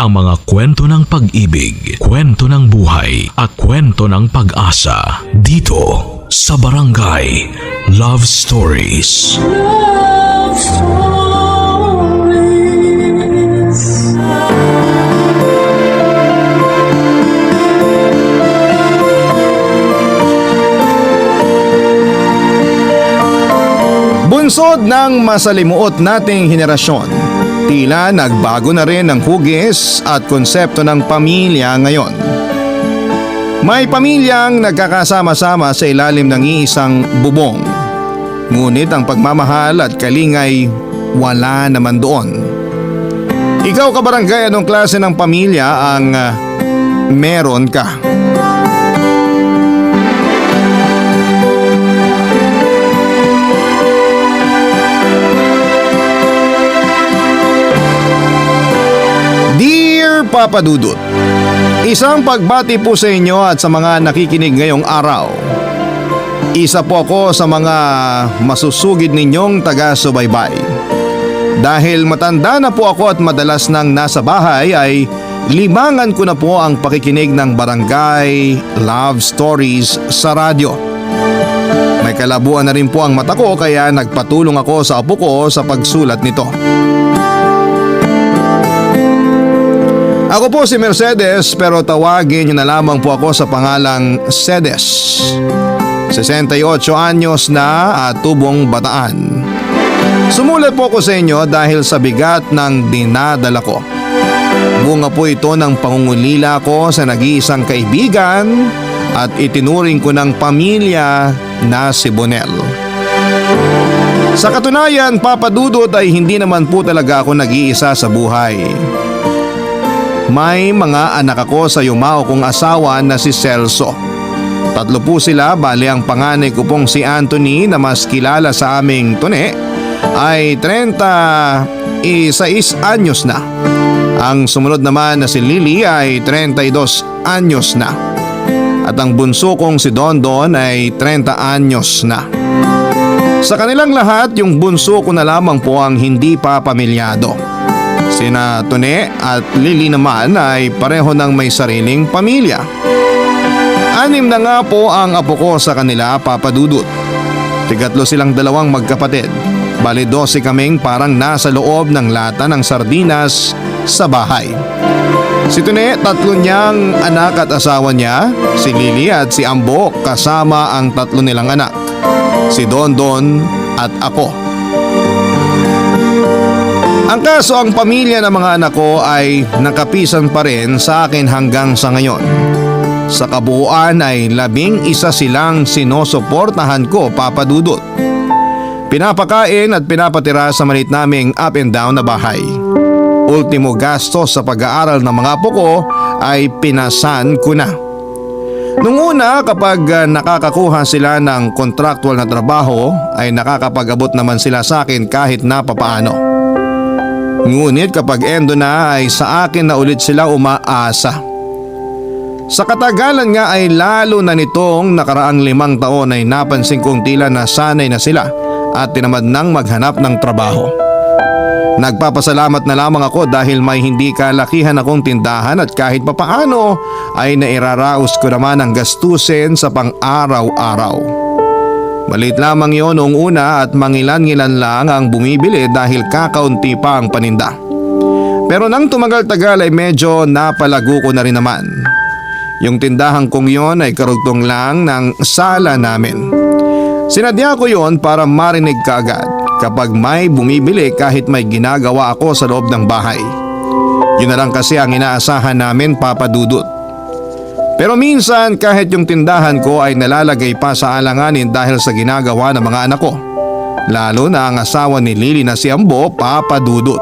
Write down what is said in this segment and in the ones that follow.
ang mga kwento ng pag-ibig, kwento ng buhay at kwento ng pag-asa dito sa Barangay Love Stories. Love Stories. Bunsod ng masalimuot nating henerasyon, tila nagbago na rin ang hugis at konsepto ng pamilya ngayon. May pamilyang nagkakasama-sama sa ilalim ng iisang bubong. Ngunit ang pagmamahal at kalingay wala naman doon. Ikaw kabarangay, anong klase ng pamilya ang meron ka? Dear Papa Dudut, isang pagbati po sa inyo at sa mga nakikinig ngayong araw. Isa po ako sa mga masusugid ninyong taga-subaybay. Dahil matanda na po ako at madalas nang nasa bahay ay limangan ko na po ang pakikinig ng Barangay Love Stories sa radyo. May kalabuan na rin po ang mata ko kaya nagpatulong ako sa apo ko sa pagsulat nito. Ako po si Mercedes pero tawagin niyo na lamang po ako sa pangalang Cedes. 68 anyos na at tubong Bataan. Sumulat po ako sa inyo dahil sa bigat ng dinadala ko. Bunga po ito ng pangungulila ko sa nag-iisang kaibigan at itinuring ko ng pamilya na si Bonel. Sa katunayan, Papa Dudut, ay hindi naman po talaga ako nag-iisa sa buhay. May mga anak ako sa yumao kong asawa na si Celso. 3 po sila, bali ang panganay ko pong si Anthony na mas kilala sa aming Tune ay 36 anyos na. Ang sumunod naman na si Lily ay 32 anyos na. At ang bunso kong si Dondon ay 30 anyos na. Sa kanilang lahat, yung bunso ko na lamang po ang hindi pa pamilyado. Sina Tune at Lily naman ay pareho ng may sariling pamilya. 6 na nga po ang apo ko sa kanila, Papa Dudut. 3 silang dalawang magkapatid. Bali 12 kaming parang nasa loob ng lata ng sardinas sa bahay. Si Tune, 3 niyang anak at asawa niya, si Lily at si Ambo kasama ang 3 nilang anak, si Dondon at ako. Ang kaso, ang pamilya ng mga anak ko ay nakapisan pa rin sa akin hanggang sa ngayon. Sa kabuuan ay 11 silang sinusuportahan ko, Papa Dudut. Pinapakain at pinapatira sa maliit naming up and down na bahay. Ultimo gastos sa pag-aaral ng mga apo ko ay pinasan ko na. Nung una, kapag nakakakuha sila ng contractual na trabaho ay nakakapag-abot naman sila sa akin kahit na papaano. Ngunit kapag endo na ay sa akin na ulit sila umaasa. Sa katagalan nga ay lalo na nitong nakaraang 5 taon ay napansin kong tila nasanay na sila at tinamad nang maghanap ng trabaho. Nagpapasalamat na lamang ako dahil may hindi kalakihan akong tindahan at kahit papaano ay nairaraos ko naman ang gastusin sa pang-araw-araw. Maliit lamang yon noong una at mangilan-ngilan lang ang bumibili dahil kakaunti pa ang paninda. Pero nang tumagal-tagal ay medyo napalago ko na rin naman. Yung tindahan kong yon ay karugtong lang ng sala namin. Sinadya ko yon para marinig kaagad kapag may bumibili kahit may ginagawa ako sa loob ng bahay. Yun na lang kasi ang inaasahan namin, Papa Dudut. Pero minsan kahit yung tindahan ko ay nalalagay pa sa alanganin dahil sa ginagawa ng mga anak ko. Lalo na ang asawa ni Lily na si Ambo, Papa Dudut.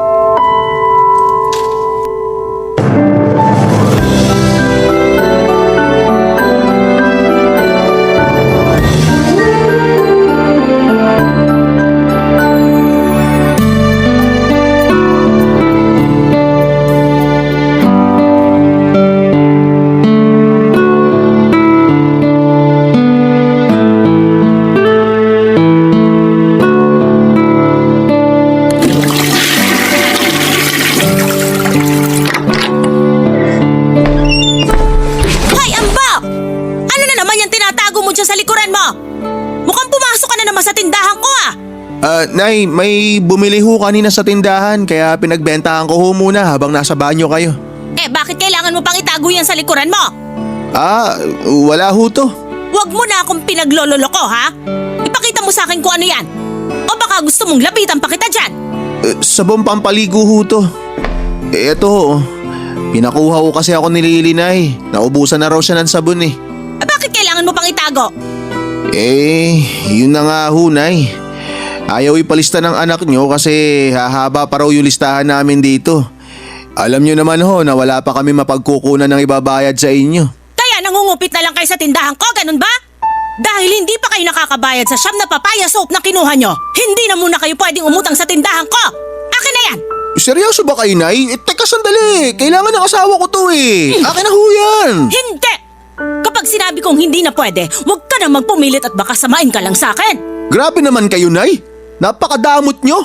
Nay, may bumili ho kanina sa tindahan kaya pinagbentahan ko ho muna habang nasa banyo kayo. Bakit kailangan mo pang itago yan sa likuran mo? Wala ho to. Huwag mo na akong pinaglololoko, ha? Ipakita mo sa akin kung ano yan. O baka gusto mong lapitan pa kita dyan. Sabon pampaligo ho to. Eto ho. Pinakuha ko kasi ako ni Lily, Nay. Naubusan na raw siya ng sabon eh. Bakit kailangan mo pang itago? Yun na nga ho, Nay. Ayaw ipalista ng anak nyo kasi hahaba pa raw yung listahan namin dito. Alam nyo naman ho na wala pa kami mapagkukunan ng ibabayad sa inyo. Kaya nangungupit na lang kayo sa tindahan ko, ganun ba? Dahil hindi pa kayo nakakabayad sa siyam na papaya soap na kinuha nyo, hindi na muna kayo pwedeng umutang sa tindahan ko. Akin na yan! Seryoso ba kayo, Nay? Teka sandali, kailangan ng asawa ko to eh. Akin na ho yan. Hindi! Kapag sinabi kong hindi na pwede, huwag ka na magpumilit at baka samain ka lang sa akin. Grabe naman kayo, Nay. Napakadamot nyo.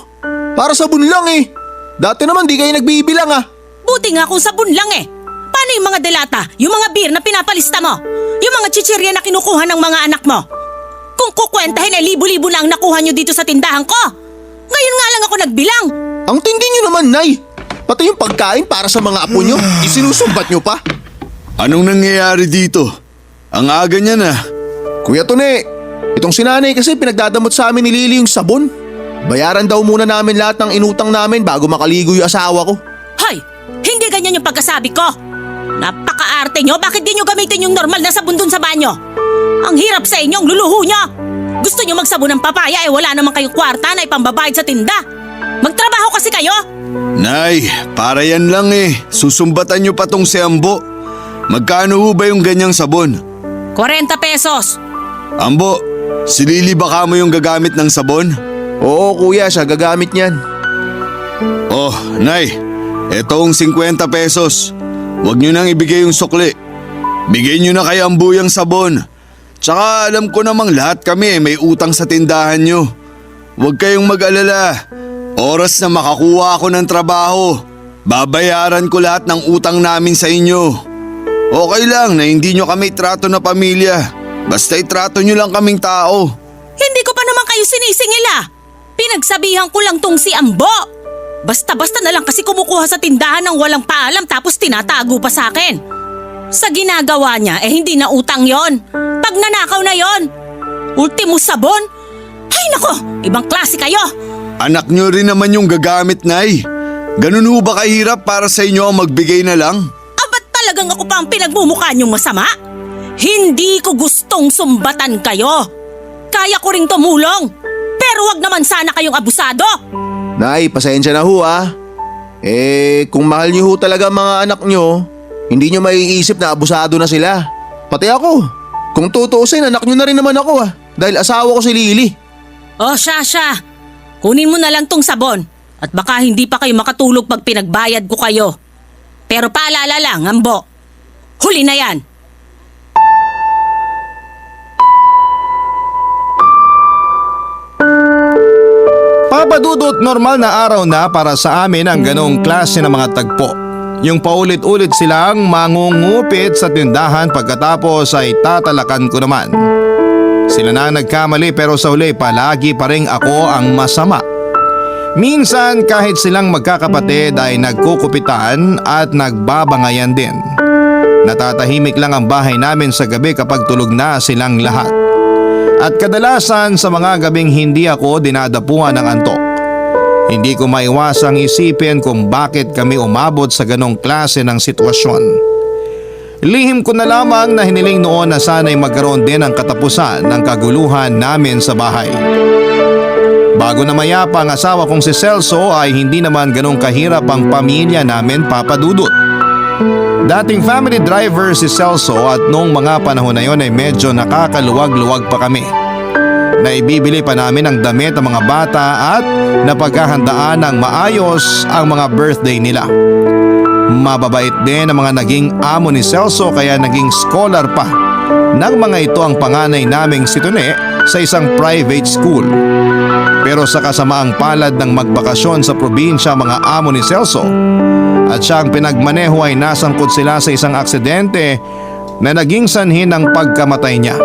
Para sabon lang eh. Dati naman di kayo nagbibilang ah. Buti nga kung sabon lang eh. Paano yung mga delata, yung mga beer na pinapalista mo? Yung mga chichirya na kinukuha ng mga anak mo? Kung kukwentahin libo-libo na ang nakuha nyo dito sa tindahan ko. Ngayon nga lang ako nagbilang. Ang tindi nyo naman, Nay. Pati yung pagkain para sa mga apo nyo, isinusumbat nyo pa. Anong nangyayari dito? Ang aga niya na. Kuya Tone, itong sinanay kasi pinagdadamot sa amin ni Lily yung sabon. Bayaran daw muna namin lahat ng inutang namin bago makaligo yung asawa ko. Hoy! Hindi ganyan yung pagkasabi ko. Napaka-arte nyo, bakit di nyo gamitin yung normal na sabon dun sa banyo? Ang hirap sa inyong luluho nyo. Gusto nyo magsabon ng papaya wala naman kayong kwarta na ipambabayad sa tinda. Magtrabaho kasi kayo. Nay, para yan lang eh. Susumbatan niyo pa tong si Ambo. Magkano ho ba yung ganyang sabon? 40 pesos. Ambo, si Lily baka mo yung gagamit ng sabon? Oo kuya, siya gagamit niyan. Oh, Nay, etong 50 pesos. Huwag niyo nang ibigay yung sukli. Bigay niyo na kay Ambo yung sabon. Tsaka alam ko namang lahat kami may utang sa tindahan niyo. Huwag kayong mag-alala. Oras na makakuha ako ng trabaho, babayaran ko lahat ng utang namin sa inyo. Okay lang na hindi nyo kami trato na pamilya. Basta itrato nyo lang kaming tao. Hindi ko pa naman kayo sinisingil ah. Pinagsabihan ko lang tong si Ambo. Basta-basta na lang kasi kumukuha sa tindahan ng walang paalam tapos tinatago pa sa akin. Sa ginagawa niya hindi na utang yon. Pag nanakaw na yon. Ultimo sabon. Ay nako, ibang klase kayo. Anak nyo rin naman yung gagamit, Nay. Ganun ho ba kahirap para sa inyo ang magbigay na lang? Ba't talagang ako pa ang pinagmumukha niyong masama? Hindi ko gustong sumbatan kayo. Kaya ko ring tumulong. Pero wag naman sana kayong abusado. Nay, pasensya na ho ah. Kung mahal niyo ho talaga ang mga anak niyo, hindi niyo maiisip na abusado na sila. Pati ako. Kung tutuusin, anak niyo na rin naman ako ah. Dahil asawa ko si Lily. Oh, Shasha. Kunin mo na lang tong sabon. At baka hindi pa kayo makatulog pag pinagbayad ko kayo. Pero paalala lang, Ambo. Huli na yan. Papadudot normal na araw na para sa amin ang ganong klase ng mga tagpo. Yung paulit-ulit silang mangungupit sa tindahan pagkatapos ay tatalakan ko naman. Sila na ang nagkamali pero sa huli palagi pa rin ako ang masama. Minsan kahit silang magkakapatid ay nagkukupitan at nagbabangayan din. Natatahimik lang ang bahay namin sa gabi kapag tulog na silang lahat. At kadalasan sa mga gabing hindi ako dinadapuan ng antok. Hindi ko maiwasang isipin kung bakit kami umabot sa ganong klase ng sitwasyon. Lihim ko na lamang na hiniling noon na sana'y magkaroon din ang katapusan ng kaguluhan namin sa bahay. Bago na mayapa ang asawa kong si Celso ay hindi naman ganong kahirap ang pamilya namin, Papadudot. Dating family driver si Celso at noong mga panahon na yon ay medyo nakakaluwag-luwag pa kami. Naibibili pa namin ang damit ng mga bata at napaghahandaan ng maayos ang mga birthday nila. Mababait din ang mga naging amo ni Celso kaya naging scholar pa ng mga ito ang panganay naming si Tone sa isang private school. Pero sa kasamaang palad ng magbakasyon sa probinsya mga amo ni Celso at siya ang pinagmaneho ay nasangkot sila sa isang aksidente na naging sanhi ng pagkamatay niya.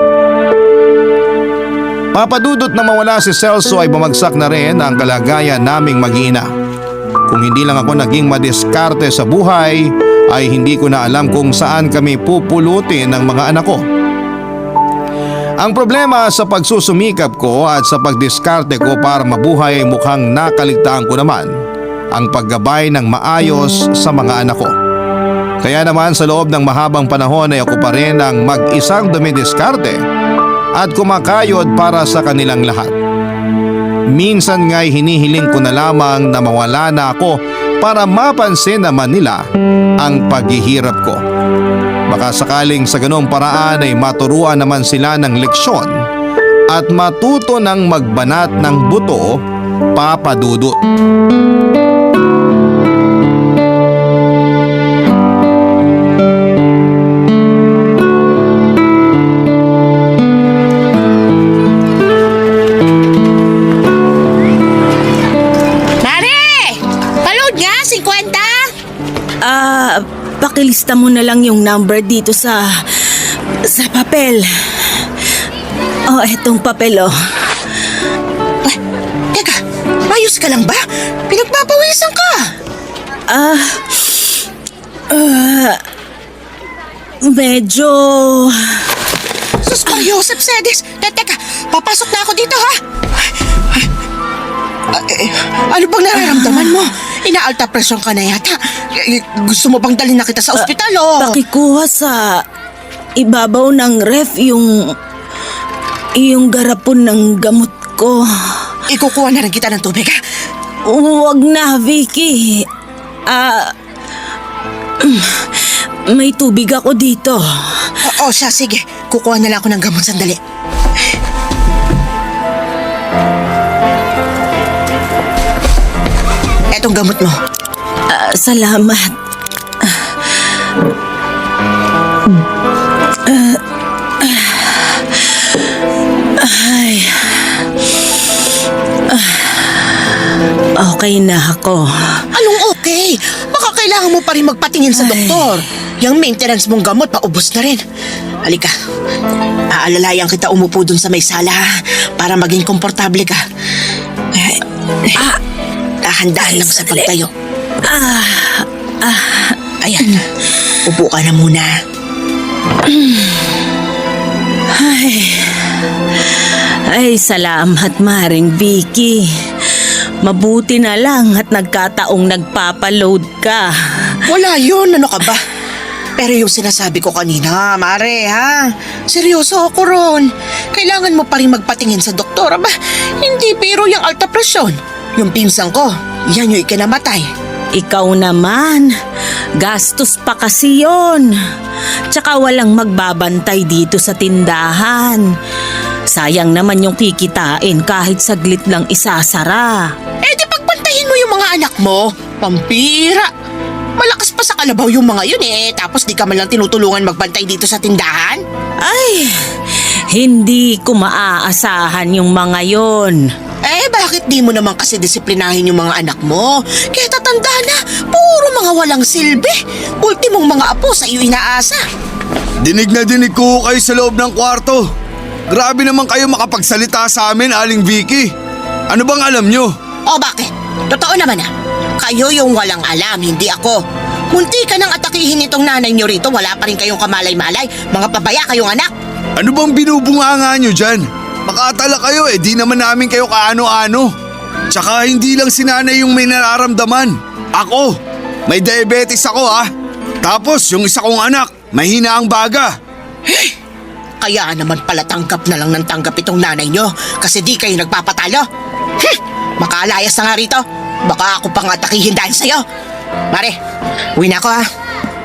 Papadudot na mawala si Celso ay bumagsak na rin ang kalagayan naming mag-iina. Kung hindi lang ako naging madiskarte sa buhay, ay hindi ko na alam kung saan kami pupulutin ng mga anak ko. Ang problema sa pagsusumikap ko at sa pagdiskarte ko para mabuhay ay mukhang nakaligtaan ko naman ang paggabay ng maayos sa mga anak ko. Kaya naman sa loob ng mahabang panahon ay ako pa rin ang mag-isang dumidiskarte at kumakayod para sa kanilang lahat. Minsan nga'y hinihiling ko na lamang na mawala na ako para mapansin naman nila ang paghihirap ko. Baka sakaling sa ganong paraan ay maturuan naman sila ng leksyon at matuto ng magbanat ng buto, Papa Dudut. Mare! Paload nga, 50? Pakilista mo na lang yung number dito sa papel. Etong papel Teka, ayos ka lang ba? Pinagpapawisan ka. Medyo... Sus Mario, Sepsedes. Teka, papasok na ako dito ha. Ano bang nararamdaman mo? Inaalta presyon ka na yata. Gusto mo bang dalhin na kita sa ospital o? Pakikuha sa ibabaw ng ref yung garapon ng gamot ko. Ikukuha na rin kita ng tubig ha? Huwag na, Vicky. May tubig ako dito. Oo, siya, sige. Kukuha na lang ako ng gamot sandali. Etong gamot mo. Salamat. Okay na ako. Anong okay? Baka kailangan mo pa rin magpatingin sa doktor. Yung maintenance mong gamot, paubos na rin. Halika, aalalayan kita umupo dun sa may sala para maging komportable ka. Dahan-dahan lang sa pagtayo. Ayan, upo ka na muna. Ay, salamat, Maring Vicky. Mabuti na lang at nagkataong nagpapaload ka. Wala yun, ano ka ba? Pero yung sinasabi ko kanina, Mare, ha? Seryoso ako ron. Kailangan mo pa rin magpatingin sa doktor, ba? Hindi biro yung alta presyon. Yung pinsan ko, yan yung ikinamatay. Ikaw naman, gastos pa kasi yun. Tsaka walang magbabantay dito sa tindahan. Sayang naman yung kikitain kahit saglit lang isasara. Eh di pagbantayin mo yung mga anak mo, pampira. Malakas pa sa kalabaw yung mga yun tapos di ka man lang tinutulungan magbantay dito sa tindahan? Ay, hindi ko maaasahan yung mga yon. Eh bakit di mo naman kasi disiplinahin yung mga anak mo? Kaya tatanda na, puro mga walang silbi. Ultimong mga apo sa iyo inaasa. Dinig na dinig ko kayo sa loob ng kwarto. Grabe naman kayo makapagsalita sa amin, Aling Vicky. Ano bang alam nyo? O bakit? Totoo naman Kayo yung walang alam, hindi ako. Munti ka nang atakihin itong nanay nyo rito, wala pa rin kayong kamalay-malay. Mga pabaya kayong anak. Ano bang binubunganga nyo dyan? Makatala kayo di naman namin kayo kaano-ano. Tsaka hindi lang si nanay yung may nararamdaman. Ako, may diabetes ako Tapos yung isa kong anak, mahina ang baga. Kaya naman pala tanggap na lang ng tanggap itong nanay nyo kasi di kayo nagpapatalo. Makalayas na nga rito. Baka ako pang atakihin dahil sa'yo. Mare, uwi na ako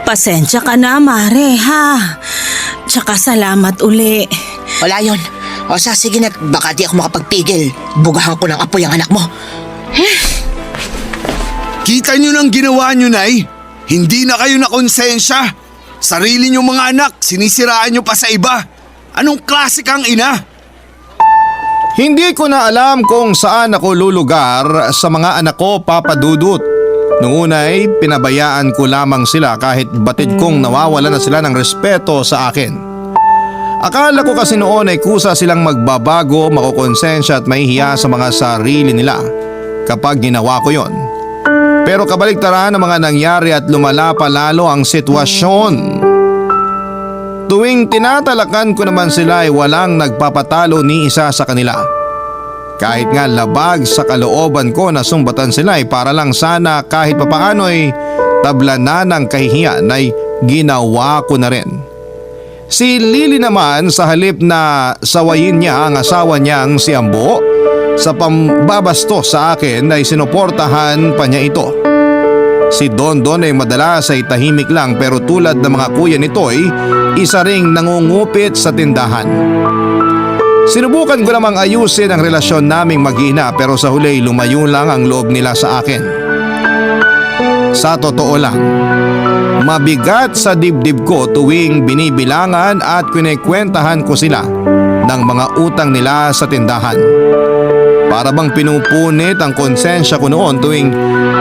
Pasensya ka na, Mare, ha? Tsaka salamat uli. Wala yun. O sige na, baka di ako makapagpigil. Bugahan ko ng apoy ang anak mo. Kita nyo ng ginawa nyo, Nay? Hindi na kayo na konsensya. Sarili nyo mga anak, sinisiraan nyo pa sa iba. Anong klase kang ina? Hindi ko na alam kung saan ako lulugar sa mga anak ko, Papa Dudut. Noong una'y pinabayaan ko lamang sila kahit batid kong nawawala na sila ng respeto sa akin. Akala ko kasi noon ay kusa silang magbabago, makukonsensya at mahihiya sa mga sarili nila kapag ginawa ko yon. Pero kabaligtaran ng mga nangyari at lumala pa lalo ang sitwasyon. Tuwing tinatalakan ko naman sila ay walang nagpapatalo ni isa sa kanila. Kahit nga labag sa kalooban ko na sumbatan sila ay para lang sana kahit papaano ay tablanan ng kahihiyan ay ginawa ko na rin. Si Lily naman sa halip na sawayin niya ang asawa niyang si Ambo, sa pambabastos sa akin ay sinuportahan pa niya ito. Si Dondon ay madalas ay tahimik lang pero tulad ng mga kuya nito ay isa ring nangungupit sa tindahan. Sinubukan ko namang ayusin ang relasyon naming mag-ina pero sa huli lumayo lang ang loob nila sa akin. Sa totoo lang, mabigat sa dibdib ko tuwing binibilangan at kinekwentahan ko sila ng mga utang nila sa tindahan. Para bang pinupunit ang konsensya ko noon tuwing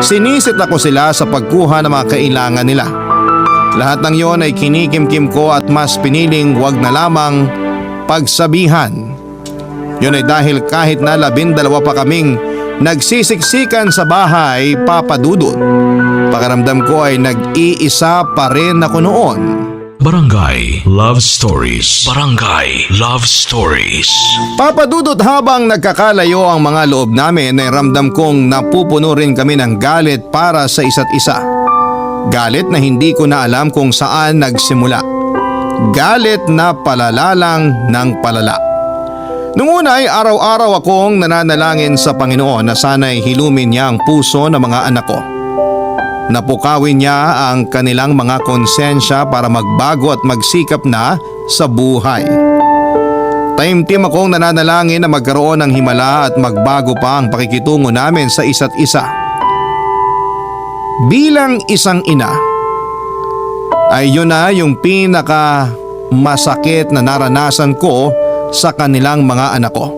sinisit ako sila sa pagkuha ng mga kailangan nila. Lahat ng yon ay kinikimkim ko at mas piniling wag na lamang pagsabihan. Yun ay dahil kahit na 12 pa kaming nagsisiksikan sa bahay, Papa Dudut, pakiramdam ko ay nag-iisa pa rin ako noon. Barangay Love Stories. Barangay Love Stories. Papa Dudut, habang nagkakalayo ang mga loob namin ay ramdam kong napupuno rin kami ng galit para sa isa't isa. Galit na hindi ko na alam kung saan nagsimula. Galit na palala lang ng palala. Nung una ay araw-araw akong nananalangin sa Panginoon na sana'y hilumin niya ang puso ng mga anak ko. Napukawin niya ang kanilang mga konsensya para magbago at magsikap na sa buhay. Taimtim akong nananalangin na magkaroon ng himala at magbago pa ang pakikitungo namin sa isa't isa. Bilang isang ina, ay yun na yung pinaka masakit na naranasan ko sa kanilang mga anak ko.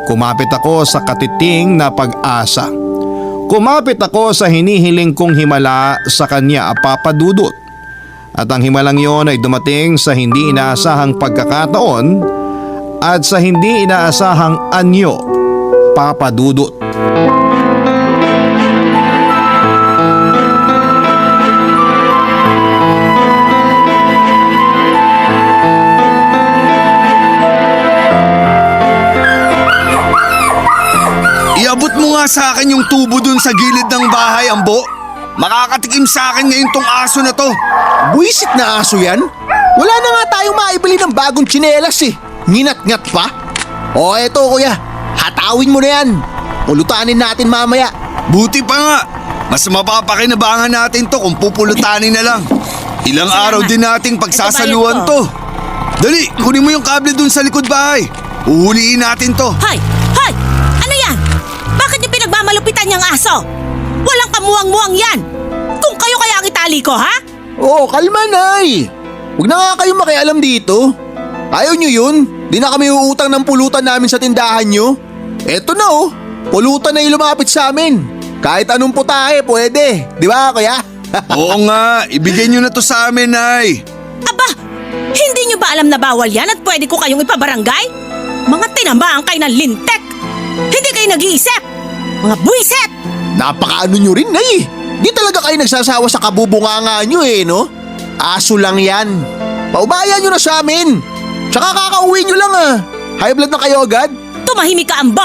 Kumapit ako sa katiting na pag-asa. Kumapit ako sa hinihiling kong himala sa kanya, Papa Dudut. At ang himalang yon ay dumating sa hindi inaasahang pagkakataon at sa hindi inaasahang anyo, Papa Dudut. Iabot mo nga sa akin yung tubo dun sa gilid ng bahay, Ambo. Makakatikim sa akin ngayon tong aso na to. Buisit na aso yan. Wala na nga tayong maibili ng bagong tsinelas eh. Nginat-ngat pa. O eto kuya, hatawin mo na yan. Pulutanin natin mamaya. Buti pa nga. Mas mapapakinabangan natin to kung pupulutanin na lang. Ilang araw din nating pagsasaluhan to. Dali, kunin mo yung kable dun sa likod bahay. Uhuliin natin to. Hoy! Hoy! Ano yan? Bakit niyo pinagmamalupitan niyang aso? Walang kamuwang-muwang yan! Kung kayo kaya ang itali ko, ha? Oo, kalma nay. Huwag na nga kayo makialam dito. Ayaw nyo yun? Di na kami uutang ng pulutan namin sa tindahan nyo. Eto na oh, pulutan na yung lumapit sa amin. Kahit anong putahe, pwede. Di ba kuya? Oo nga, ibigay nyo na to sa amin, Nay. Aba! Hindi niyo ba alam na bawal yan at pwede ko kayong ipabarangay? Mga tinamaan kayo ng lintek! Hindi kayo nag-iisip! Mga buwiset! Napakaano nyo rin nay. Di talaga kayo nagsasawa sa kabubunganga nyo eh no? Aso lang yan. Paubayan nyo na sa amin. Tsaka kakauwi nyo lang ah. High blood na kayo agad? Tumahimik ka, Ambo!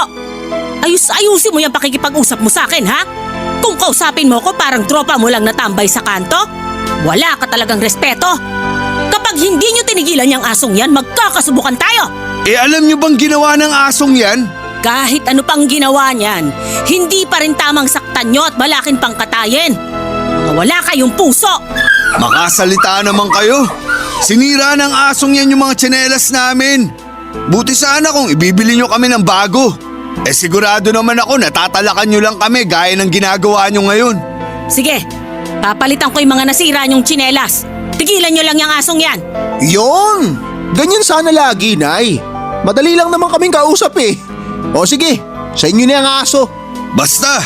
Ayusin mo yung pakikipag-usap mo sa akin, ha? Kung kausapin mo ko parang tropa mo lang natambay sa kanto, wala ka talagang respeto. Kapag hindi nyo tinigilan yung asong yan, magkakasubukan tayo. Eh alam nyo bang ginawa ng asong yan? Kahit ano pang ginawa niyan, hindi pa rin tamang saktan nyo at balakin pang katayin. Mga wala kayong puso. Makasalita naman kayo. Sinira ng asong yan yung mga tsinelas namin. Buti sana kung ibibili nyo kami ng bago. Eh sigurado naman ako natatalakan nyo lang kami gaya ng ginagawa nyo ngayon. Sige, papalitan ko yung mga nasira nyong tsinelas. Tigilan nyo lang yung asong yan. Yon! Ganyan sana lagi, Nay. Madali lang naman kaming kausap eh. O sige, sa inyo na yung aso. Basta,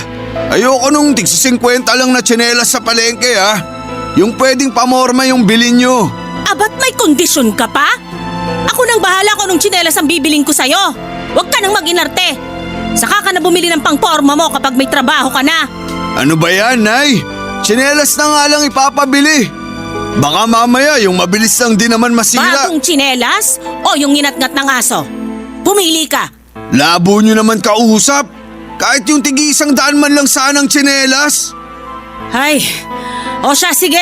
ayoko nung tig 50 lang na tsinelas sa palengke ha. Yung pwedeng pamorma yung bilin nyo. Abat may kondisyon ka pa? Ako nang bahala kung anong tsinelas ang bibiling ko sa'yo. Huwag ka nang mag-inarte. Saka ka na bumili ng pangporma mo kapag may trabaho ka na. Ano ba yan, Nay? Tsinelas na nga lang ipapabili. Baka mamaya yung mabilis lang din naman masira. Bagong tsinelas o yung inatngat ng aso? Pumili ka. Labo nyo naman kausap. Kahit yung tig-100 man lang sanang tsinelas. Ay, o siya, sige.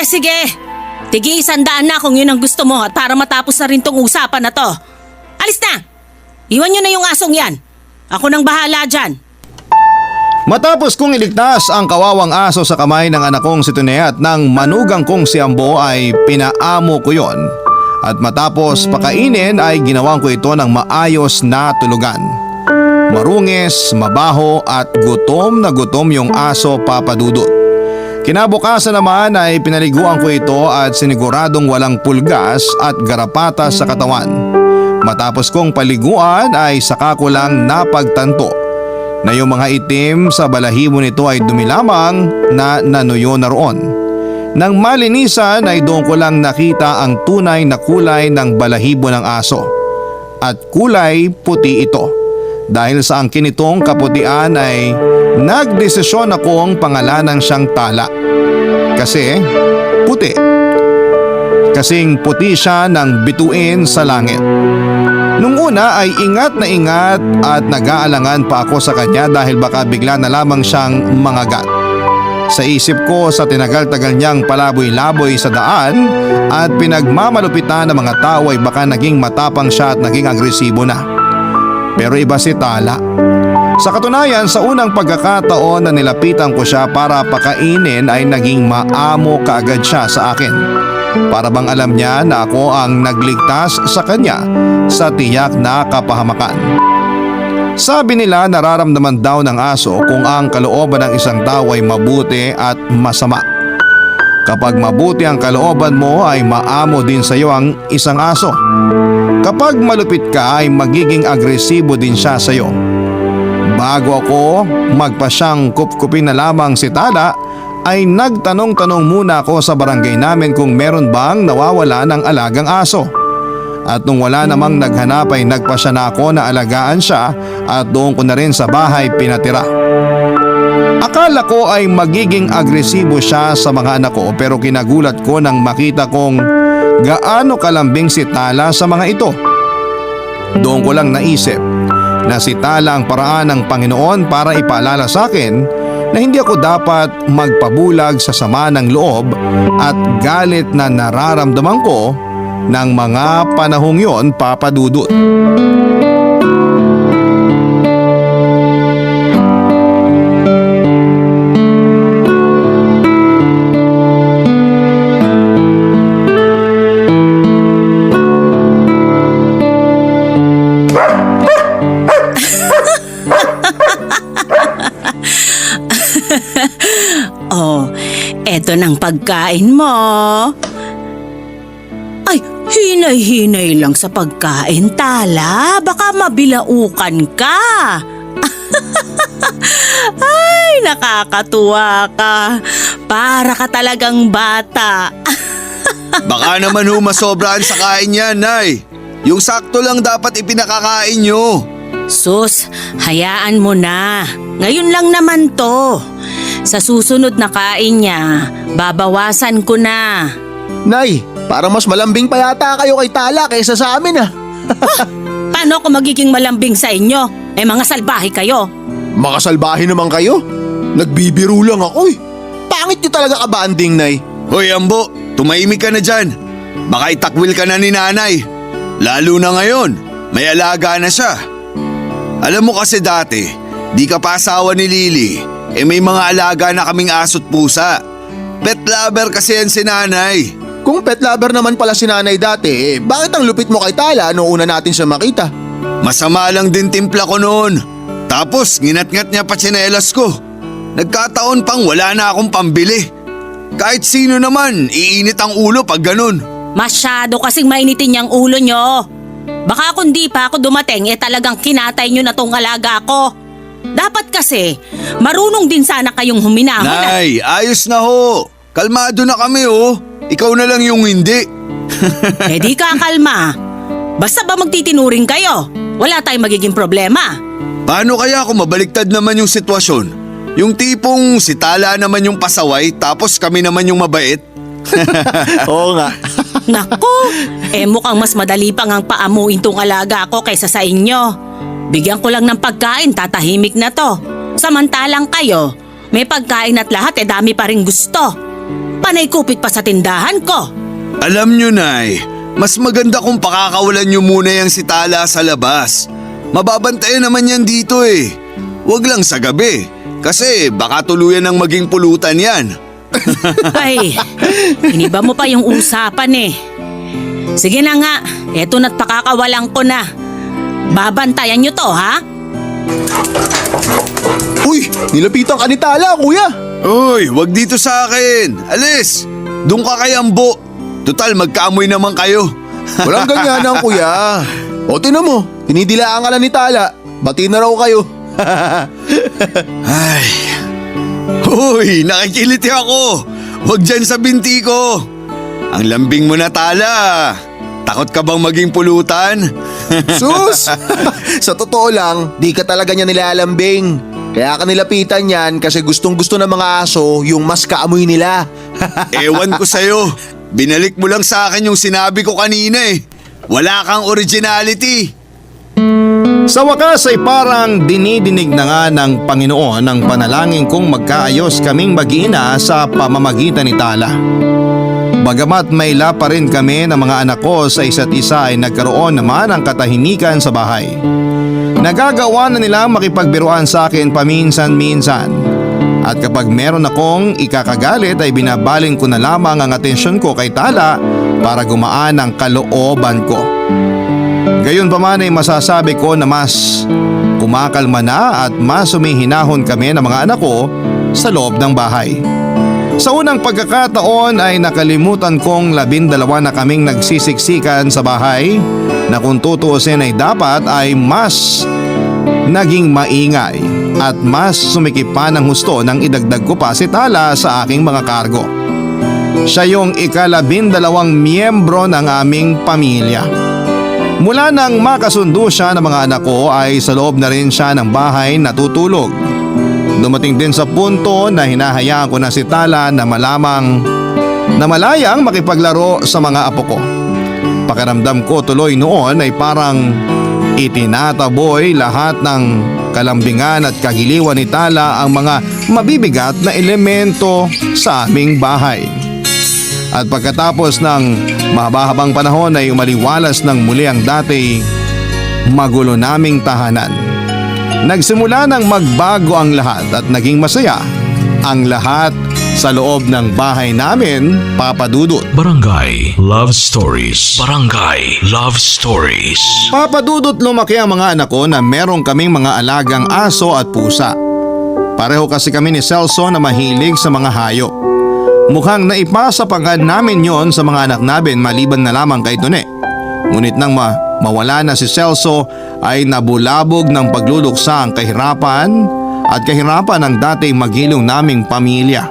Tigi 100 na kung yun ang gusto mo at para matapos na rin tong usapan na to. Alis na! Iwan nyo na yung asong yan. Ako nang bahala dyan. Matapos kong iligtas ang kawawang aso sa kamay ng anak kong si Tune at ng manugang kong si Ambo ay pinaamo ko yon. At matapos pakainin ay ginawan ko ito ng maayos na tulugan. Marungis, mabaho at gutom na gutom yung aso, Papa Dudut. Kinabukasan naman ay pinaliguan ko ito at siniguradong walang pulgas at garapatas sa katawan. Matapos kong paliguan ay saka ko lang napagtanto na yung mga itim sa balahibo nito ay dumi lamang na nanuyo na roon. Nang malinisan ay doon ko lang nakita ang tunay na kulay ng balahibo ng aso. At kulay puti ito. Dahil sa angkin nitong kaputian ay nagdesisyon akong pangalanan siyang Tala. Kasi puti. Kasing puti siya ng bituin sa langit. Nung una ay ingat at nag-aalangan pa ako sa kanya dahil baka bigla na lamang siyang mangagat. Sa isip ko sa tinagal-tagal niyang palaboy-laboy sa daan at pinagmamalupitan ng mga tao ay baka naging matapang siya at naging agresibo na. Pero iba si Tala. Sa katunayan, sa unang pagkakataon na nilapitan ko siya para pakainin ay naging maamo kaagad siya sa akin. Para bang alam niya na ako ang nagligtas sa kanya sa tiyak na kapahamakan. Sabi nila nararamdaman daw ng aso kung ang kalooban ng isang tao ay mabuti at masama. Kapag mabuti ang kalooban mo ay maamo din sa iyo ang isang aso. Kapag malupit ka ay magiging agresibo din siya sa iyo. Bago ako magpasyang kupkupin na lamang si Tala ay nagtanong-tanong muna ako sa barangay namin kung meron bang nawawala ng alagang aso. At nung wala namang naghanap ay nagpasya na ako na alagaan siya at doon ko na rin sa bahay pinatira. Akala ko ay magiging agresibo siya sa mga anak ko pero kinagulat ko nang makita kong gaano kalambing si Tala sa mga ito. Doon ko lang naisip na si Tala ang paraan ng Panginoon para ipaalala sa akin na hindi ako dapat magpabulag sa sama ng loob at galit na nararamdaman ko ng mga panahong yon, Papa Dudut. Oh, eto ng pagkain mo. Ay, hinay-hinay lang sa pagkain, Tala. Baka mabilaukan ka. Ay, nakakatuwa ka. Para ka talagang bata. Baka naman humasobrahan sa kain yan, Nay. Yung sakto lang dapat ipinakakain nyo. Sus, hayaan mo na. Ngayon lang naman to. Sa susunod na kain niya, babawasan ko na. Nay, parang mas malambing pa yata kayo kay Tala kaysa sa amin ah. Paano ako magiging malambing sa inyo? Eh mga salbahe kayo. Mga salbahe naman kayo. Nagbibiro lang ako eh. Pangit nyo talaga kabanding, Nay. Hoy Ambo, tumahimik ka na dyan. Baka itakwil ka na ni Nanay. Lalo na ngayon, may alaga na siya. Alam mo kasi dati, di ka pa asawa ni Lily. May mga alaga na kaming aso't pusa. Pet lover kasi yan si Nanay. Kung pet lover naman pala si Nanay dati, bakit ang lupit mo kay Tala noong una natin siya makita? Masama lang din timpla ko noon. Tapos nginat-ngat niya pa tsinelas ko. Nagkataon pang wala na akong pambili. Kahit sino naman, iinit ang ulo pag ganun. Masyado kasing mainitin yung ulo nyo. Baka kung di pa ako dumating, talagang kinatay nyo na tong alaga ko. Dapat kasi, marunong din sana kayong huminahon. Nay, ayos na ho. Kalmado na kami ho. Ikaw na lang yung hindi. Eh di kakalma. Basta ba magtitinuring kayo? Wala tayong magiging problema. Paano kaya kung mabaliktad naman yung sitwasyon? Yung tipong si Tala naman yung pasaway tapos kami naman yung mabait? Oo nga. Naku, mukhang mas madali pang ang paamuin tong alaga ko kaysa sa inyo. Bigyan ko lang ng pagkain, tatahimik na to. Samantalang kayo, may pagkain at lahat dami pa rin gusto. Panay kupit pa sa tindahan ko. Alam nyo, Nay, mas maganda kung pakakawalan nyo muna yung si Tala sa labas. Mababantayan naman yan dito eh. Huwag lang sa gabi, kasi baka tuluyan ng maging pulutan yan. Ay, iniba mo pa yung usapan eh. Sige na nga, eto na't pakakawalan ko na. Babantayan nyo to, ha? Uy, nilapitan ka ni Tala, kuya. Uy, wag dito sa akin. Alis, doon ka kay Ambo. Total, magkaamoy naman kayo. Walang ganyan kuya. O tinan mo, tinidilaan ka lang ni Tala. Bati na raw kayo. Ay. Uy, nakikiliti ako. Huwag dyan sa binti ko. Ang lambing mo na, Tala. Takot ka bang maging pulutan? Sus! Sa totoo lang, di ka talaga niya nilalambing. Kaya ka nilapitan yan kasi gustong gusto ng mga aso yung mas kaamoy nila. Ewan ko sa'yo. Binalik mo lang sa akin yung sinabi ko kanina eh. Wala kang originality. Sa wakas ay parang dinidinig na nga ng Panginoon ang panalangin kong magkaayos kaming mag-iina sa pamamagitan ni Tala. Bagamat mayla pa rin kami ng mga anak ko sa isa't isa ay nagkaroon naman ng katahimikan sa bahay. Nagagawa na nilang makipagbiruan sa akin paminsan-minsan. At kapag meron akong ikakagalit ay binabaling ko na lamang ang atensyon ko kay Tala para gumaan ang kalooban ko. Gayon pa man ay masasabi ko na mas kumakalma na at mas humihinahon kami ng mga anak ko sa loob ng bahay. Sa unang pagkakataon ay nakalimutan kong 12 na kaming nagsisiksikan sa bahay na kung tutuusin ay dapat ay mas naging maingay at mas sumikip pa ng husto nang idagdag ko pa si Tala sa aking mga kargo. Siya yung ika-12 miyembro ng aming pamilya. Mula nang makasundo siya ng mga anak ko ay sa loob na rin siya ng bahay natutulog. Dumating din sa punto na hinahayaan ko na si Tala na malayang makipaglaro sa mga apo ko. Pakiramdam ko tuloy noon ay parang itinataboy lahat ng kalambingan at kagiliwan ni Tala ang mga mabibigat na elemento sa aming bahay. At pagkatapos ng mahaba-habang panahon ay umaliwalas ng muli ang dati magulo naming tahanan. Nagsimula nang magbago ang lahat at naging masaya ang lahat sa loob ng bahay namin, Papa Dudut. Barangay Love Stories. Barangay Love Stories. Papa Dudut, lumaki ang mga anak ko na meron kaming mga alagang aso at pusa. Pareho kasi kami ni Celso na mahilig sa mga hayop. Mukhang naipasa pagad namin yon sa mga anak namin maliban na lamang kay Tune. Ngunit nang mawala na si Celso ay nabulabog ng pagluluksa ang kahirapan ng dating magiliw naming pamilya.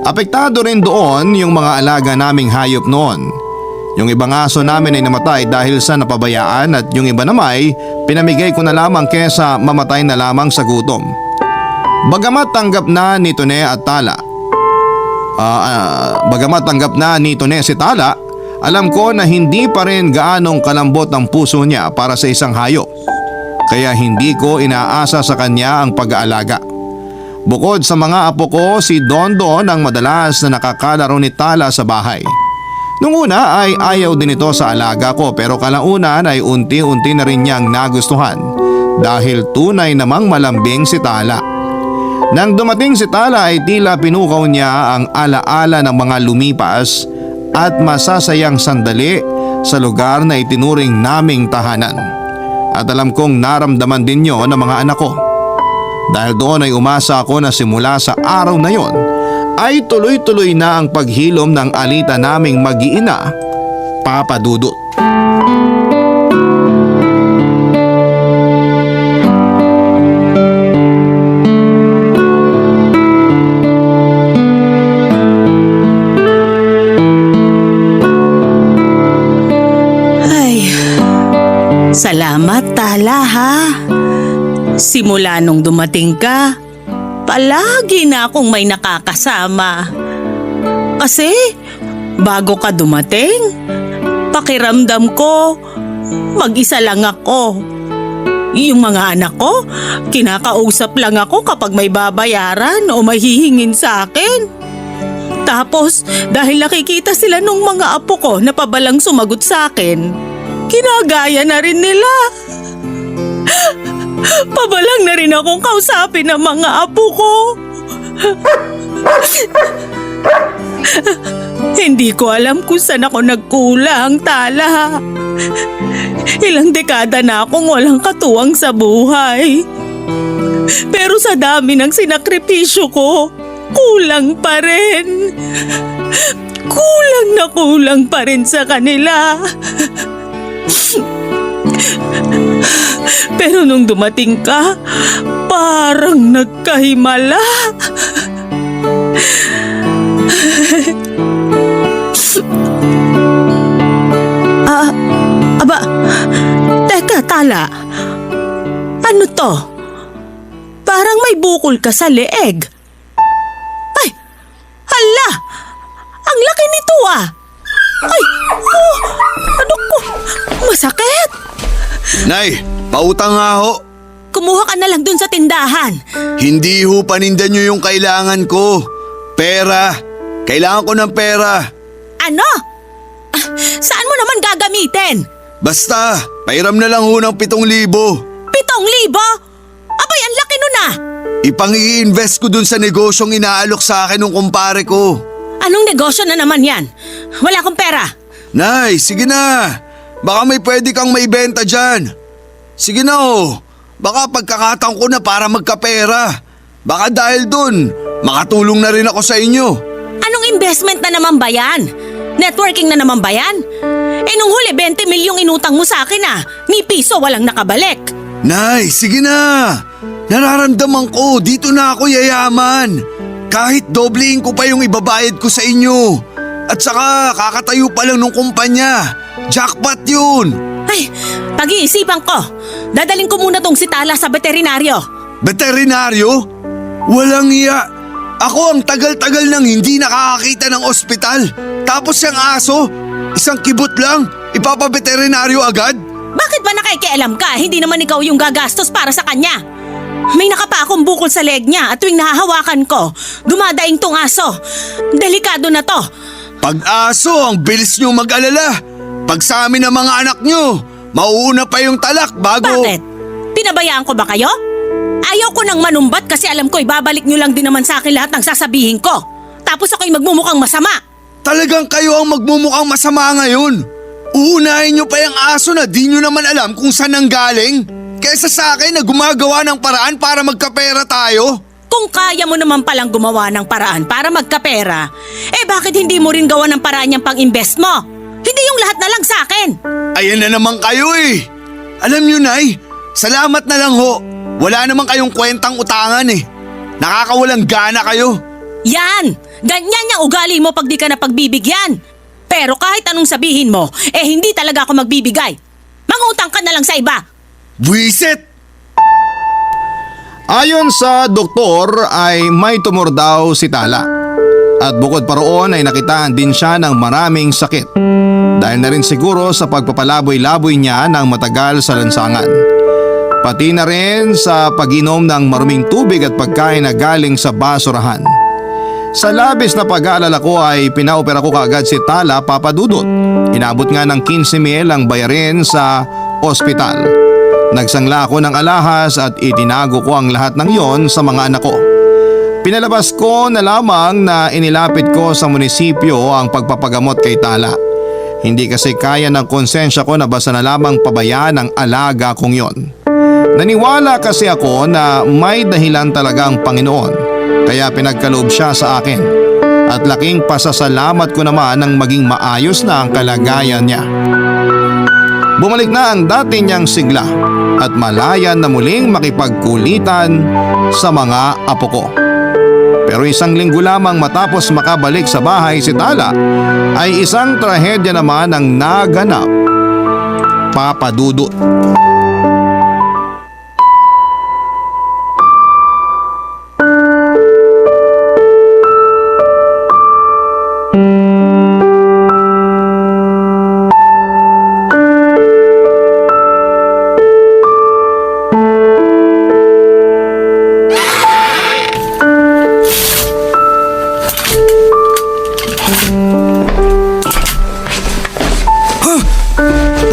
Apektado rin doon yung mga alaga naming hayop noon. Yung ibang aso namin ay namatay dahil sa napabayaan at yung iba naman pinamigay ko na lamang kesa mamatay na lamang sa gutom. Bagamat tanggap na ni Tune si Tala, alam ko na hindi pa rin gaanong kalambot ang puso niya para sa isang hayop. Kaya hindi ko inaasa sa kanya ang pag-aalaga. Bukod sa mga apo ko, si Dondon ang madalas na nakakalaro ni Tala sa bahay. Nung una ay ayaw din ito sa alaga ko pero kalaunan ay unti-unti na rin niyang nagustuhan dahil tunay namang malambing si Tala. Nang dumating si Tala ay tila pinukaw niya ang alaala ng mga lumipas at masasayang sandali sa lugar na itinuring naming tahanan. At alam kong naramdaman din niyo ng mga anak ko. Dahil doon ay umasa ako na simula sa araw na yon ay tuloy-tuloy na ang paghilom ng alita naming mag-iina, Papa Dudut. Ay, Salamat, Tala, ha? Simula nung dumating ka, palagi na akong may nakakasama. Kasi, bago ka dumating, pakiramdam ko, mag-isa lang ako. Yung mga anak ko, kinakausap lang ako kapag may babayaran o may hihingin sa akin. Tapos, dahil nakikita sila nung mga apo ko na pabalang sumagot sa akin, kinagaya na rin nila. Pabalang na rin akong kausapin ng mga apo ko. Hindi ko alam kung saan ako nagkulang, Tala. Ilang dekada na akong walang katuwang sa buhay. Pero sa dami ng sinakripisyo ko, kulang pa rin. Kulang pa rin sa kanila. Pero nung dumating ka, parang nagkahimala. Aba, teka, Tala. Ano to? Parang may bukol ka sa leeg. Ay, hala! Ang laki nito ah! Ay, oh, ano ko? Masakit! Nay, pautang nga ho. Kumuha ka na lang dun sa tindahan. Hindi ho panindan nyo yung kailangan ko. Pera. Kailangan ko ng pera. Ano? Saan mo naman gagamitin? Basta, pairam na lang ho ng 7,000. 7,000? Abay, ang laki nun ah! Ipang-i-invest ko dun sa negosyong inaalok sa akin ng kumpare ko. Anong negosyo na naman yan? Wala akong pera. Nay, sige na. Baka may pwede kang maibenta dyan. Sige na oh. Baka pagkakataon ko na para magkapera. Baka dahil dun, makatulong na rin ako sa inyo. Anong investment na naman ba yan? Networking na naman ba yan? Nung huli 20 milyong inutang mo sa akin ah. Ni piso walang nakabalik. Nay, sige na. Nararamdaman ko, dito na ako yayaman. Kahit doblehin ko pa yung ibabayad ko sa inyo. At saka kakatayo pa lang ng kumpanya. Jackpot yun. Ay, pag-iisipan ko. Dadaling ko muna tong si Tala sa veterinaryo. Veterinaryo? Walang iya. Ako ang tagal-tagal nang hindi nakakakita ng ospital. Tapos yung aso, isang kibot lang, ipapaveterinaryo agad? Bakit ba nakikialam ka? Hindi naman ikaw yung gagastos para sa kanya. May nakapa akong bukol sa leg niya at tuwing nahahawakan ko, dumadaing tong aso. Delikado na to. Pag-aso, ang bilis nyo mag-alala. Pag sa amin ang mga anak nyo, mauuna pa yung talak bago… Bakit? Pinabayaan ko ba kayo? Ayaw ko nang manumbat kasi alam ko ibabalik nyo lang din naman sa akin lahat ng sasabihin ko. Tapos ako'y magmumukhang masama. Talagang kayo ang magmumukhang masama ngayon. Uunahin nyo pa yung aso na di nyo naman alam kung saan ang galing. Kesa sa akin na gumagawa ng paraan para magkapera tayo. Kung kaya mo naman palang gumawa ng paraan para magkapera, bakit hindi mo rin gawa ng paraan yung pang-invest mo? Hindi yung lahat na lang sa akin. Ayan na naman kayo eh. Alam nyo, Nay, salamat na lang ho. Wala naman kayong kwentang utangan eh. Nakakawalang gana kayo. Yan! Ganyan yung ugali mo pag di ka na pagbibigyan. Pero kahit anong sabihin mo, hindi talaga ako magbibigay. Mangutang ka na lang sa iba. Buisit! Ayon sa doktor ay may tumor daw si Tala. At bukod pa roon ay nakitaan din siya ng maraming sakit. Dahil na rin siguro sa pagpapalaboy-laboy niya ng matagal sa lansangan. Pati na rin sa pag-inom ng maruming tubig at pagkain na galing sa basurahan. Sa labis na pag-aalala ko ay pinaopera ko kaagad si Tala, Papa Dudut. Inabot nga ng 15,000 ang bayarin sa ospital. Nagsangla ako ng alahas at itinago ko ang lahat ng yon sa mga anak ko. Pinalabas ko na lamang na inilapit ko sa munisipyo ang pagpapagamot kay Tala. Hindi kasi kaya ng konsensya ko na basta na lamang pabayaan ang alaga kong yon. Naniwala kasi ako na may dahilan talaga ang Panginoon, kaya pinagkaloob siya sa akin. At laking pasasalamat ko naman nang maging maayos na ang kalagayan niya. Bumalik na ang dati niyang sigla at malaya na muling makipagkulitan sa mga apo ko. Pero isang linggo lamang matapos makabalik sa bahay si Tala ay isang trahedya naman ang naganap. Papa Dudut.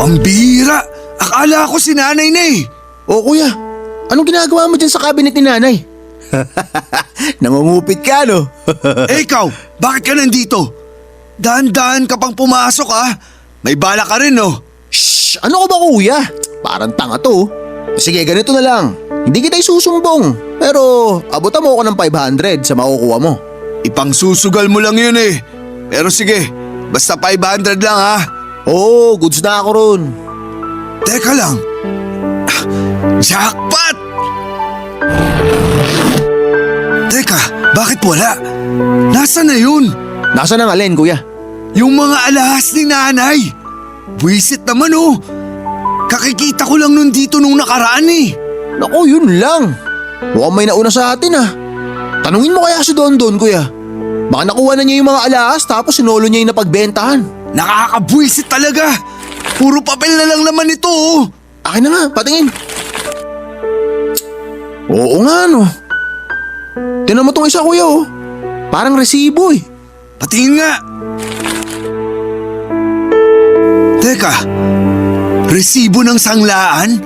Pambihira! Akala ko si nanay na eh. O kuya, anong ginagawa mo dyan sa cabinet ni nanay? Nangungupit ka, no? Eh ikaw, bakit ka nandito? Dahan-dahan ka pang pumasok ah. May bala ka rin no? Shh! Ano ko ba kuya? Parang tanga to. Sige, ganito na lang. Hindi kita isusumbong. Pero abutan mo ako ng 500 sa makukuha mo. Ipang susugal mo lang yun eh. Pero sige, basta 500 lang ha. Oo, goods na ako ron. Teka lang. Jackpot! Teka, bakit wala? Nasaan na yun? Nasaan ang alin, kuya? Yung mga alahas ni nanay. Buwisit naman oh. Kakikita ko lang nun dito nung nakaraan eh. Naku, yun lang. Mukhang may nauna sa atin ah. Tanungin mo kaya si Don Don, kuya. Baka nakuha na niya yung mga alahas tapos sinolo niya yung napagbentahan. Nakakabwisit talaga. Puro papel na lang naman ito oh. Akin na nga, patingin. Oo nga no. Tinan mo tong isa, kuya oh. Parang resibo eh. Patingin nga. Teka, resibo ng sanglaan?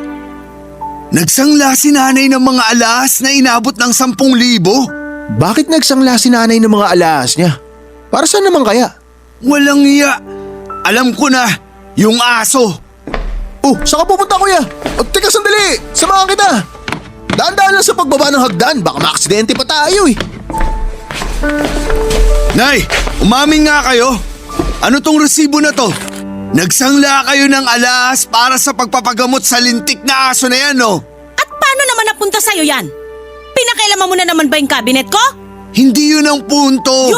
Nagsangla si nanay ng mga alahas na inabot ng 10,000. Bakit nagsangla si nanay ng mga alahas niya? Para saan naman kaya? Walang iya. Alam ko na, yung aso. Oh, saan ka pupunta, kuya? Teka, sandali! Samahan kita! Daan-daan lang sa pagbaba ng hagdan. Baka maaksidente pa tayo eh. Nay, umamin nga kayo. Ano tong resibo na to? Nagsangla kayo ng alahas para sa pagpapagamot sa lintik na aso na yan, no? At paano naman napunta sa'yo yan? Pinakailaman mo na naman ba yung cabinet ko? Hindi yun ang punto.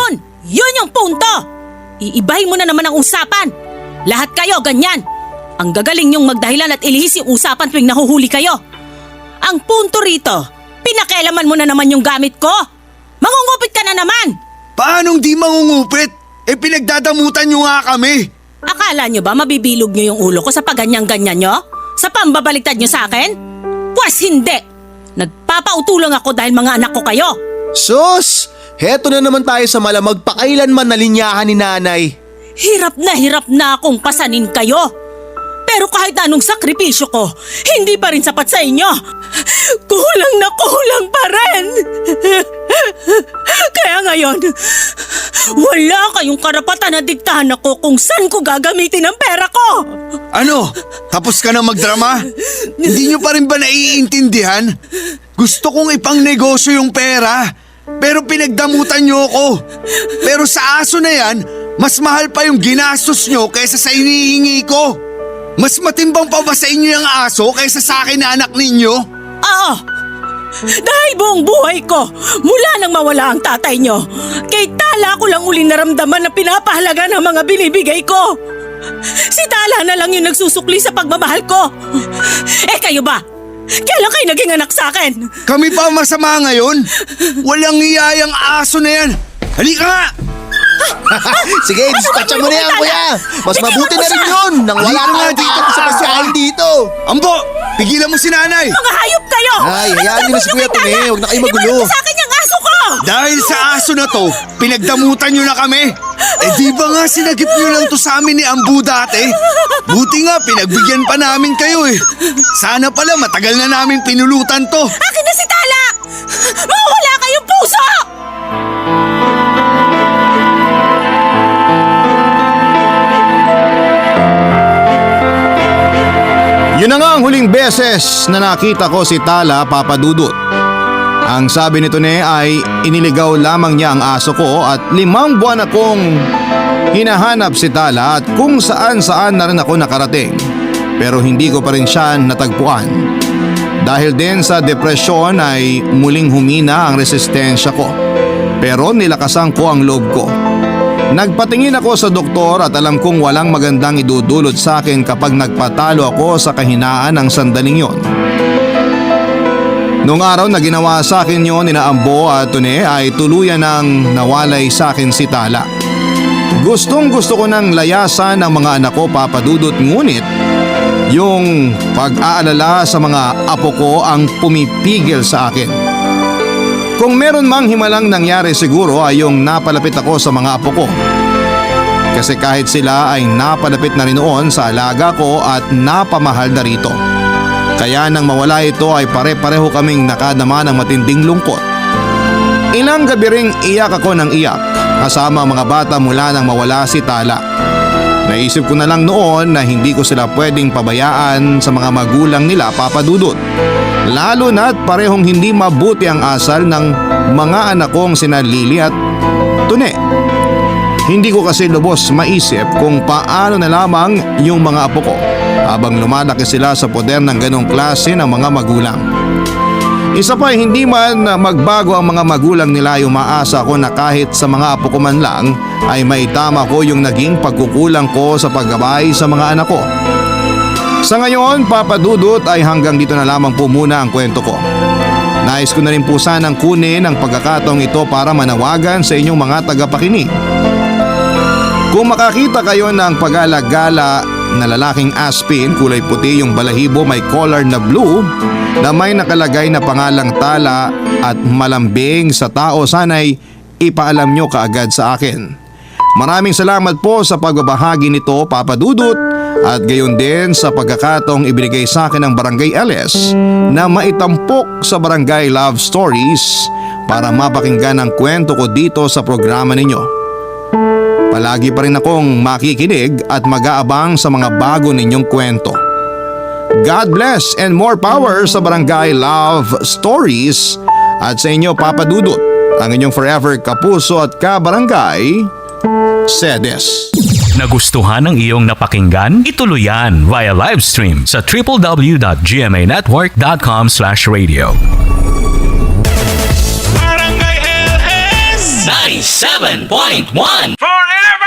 Yun yung punto! Iibahin mo na naman ang usapan. Lahat kayo ganyan. Ang gagaling niyong magdahilan at ilihis yung usapan tuwing nahuhuli kayo. Ang punto rito, pinakailaman mo na naman yung gamit ko. Mangungupit ka na naman. Paanong di mangungupit? Eh pinagdadamutan nyo nga kami. Akala nyo ba mabibilog nyo yung ulo ko sa pagganyan-ganyan nyo? Sa pambabaliktad nyo sa akin? Pwes hindi! Nagpapautulang ako dahil mga anak ko kayo. Sus! Heto na naman tayo sa malamag pakailanman na linyahan ni nanay. Hirap na akong pasanin kayo. Pero kahit anong sakripisyo ko, hindi pa rin sapat sa inyo. Kulang na kulang pa rin. Kaya ngayon, wala kayong karapatan na diktahan ako kung saan ko gagamitin ang pera ko. Ano? Tapos ka na magdrama? Hindi nyo pa rin ba naiintindihan? Gusto kong ipang negosyo yung pera. Pero pinagdamutan nyo ako. Pero sa aso na yan, mas mahal pa yung ginastos nyo kaysa sa inihingi ko. Mas matimbang pa ba sa inyo yung aso kaysa sa akin na anak ninyo? Oo. Dahil buong buhay ko, mula nang mawala ang tatay nyo, kay Tala ko lang uling naramdaman na pinapahalaga ng mga binibigay ko. Si Tala na lang yung nagsusukli sa pagmamahal ko. Eh kayo ba? Kailan kayo naging anak sa akin? Kami pa masama ngayon? Walang iyayang aso na yan. Halika nga! Sige, dispatcha mo na yan, kuya. Mas mabuti na rin yun nang wala Halika na nga dito dito, sa aso. pagkain dito. Ambo! Pigilan mo si nanay! Mga hayop kayo! Ay, hayaan niyo na si Kuya Tone. Huwag na kayo magulo. Ibalik sa akin yung aso ko! Dahil sa aso na to, pinagdamutan nyo na kami. Eh di ba nga sinagip nyo lang to sa amin ni Ambu dati? Buti nga pinagbigyan pa namin kayo eh. Sana pala matagal na namin pinulutan to. Akin na si Tala! Mawala kayong puso! Yun na nga ang huling beses na nakita ko si Tala, Papa Dudut. Ang sabi nito ni ay iniligaw lamang niya ang aso ko at 5 buwan akong hinahanap si Tala at kung saan na rin ako nakarating. Pero hindi ko pa rin siya natagpuan. Dahil din sa depresyon ay muling humina ang resistensya ko. Pero nilakasan ko ang loob ko. Nagpatingin ako sa doktor at alam kong walang magandang idudulot sa akin kapag nagpatalo ako sa kahinaan ng sandaling yon. Noong araw na ginawa sa akin yon ni Ambo at Tune ay tuluyan ng nawalay sa akin si Tala. Gustong gusto ko nang layasan ang mga anak ko, Papa Dudut, ngunit yung pag-aalala sa mga apo ko ang pumipigil sa akin. Kung meron mang himalang nangyari siguro ay yung napalapit ako sa mga apo ko. Kasi kahit sila ay napalapit na rin noon sa alaga ko at napamahal na rito. Kaya nang mawala ito ay pare-pareho kaming nakadama ng matinding lungkot. Ilang gabi ring iyak ako ng iyak kasama ang mga bata mula nang mawala si Tala. Naisip ko na lang noon na hindi ko sila pwedeng pabayaan sa mga magulang nila, Papa Dudut. Lalo na't parehong hindi mabuti ang asal ng mga anak kong sina Lily at Tune. Hindi ko kasi lubos maisip kung paano na lamang yung mga apo ko habang lumalaki sila sa poder ng ganong klase ng mga magulang. Isa pa, hindi man magbago ang mga magulang nila, yung maasa ko na kahit sa mga apo ko man lang ay maitama ko yung naging pagkukulang ko sa paggabay sa mga anak ko. Sa ngayon, Papa Dudut, ay hanggang dito na lamang po muna ang kwento ko. Nais ko na rin po sanang kunin ang pagkakataong ito para manawagan sa inyong mga tagapakinig. Kung makakita kayo ng pag-alagala na lalaking aspin, kulay puti yung balahibo, may collar na blue na may nakalagay na pangalang Tala at malambing sa tao, sana'y ipaalam nyo kaagad sa akin. Maraming salamat po sa pagbabahagi nito, Papa Dudut, at gayon din sa pagkakataong ibinigay sa akin ng Barangay LS na maitampok sa Barangay Love Stories para mapakinggan ang kwento ko dito sa programa ninyo. Palagi pa rin akong makikinig at mag-aabang sa mga bago ninyong kwento. God bless and more power sa Barangay Love Stories at sa inyo, Papa Dudut, ang inyong forever kapuso at kabarangay, Sedes. Nagustuhan ng iyong napakinggan? Ituloy yan via live stream sa www.gmanetwork.com/radio. Barangay LS 97.1 Forever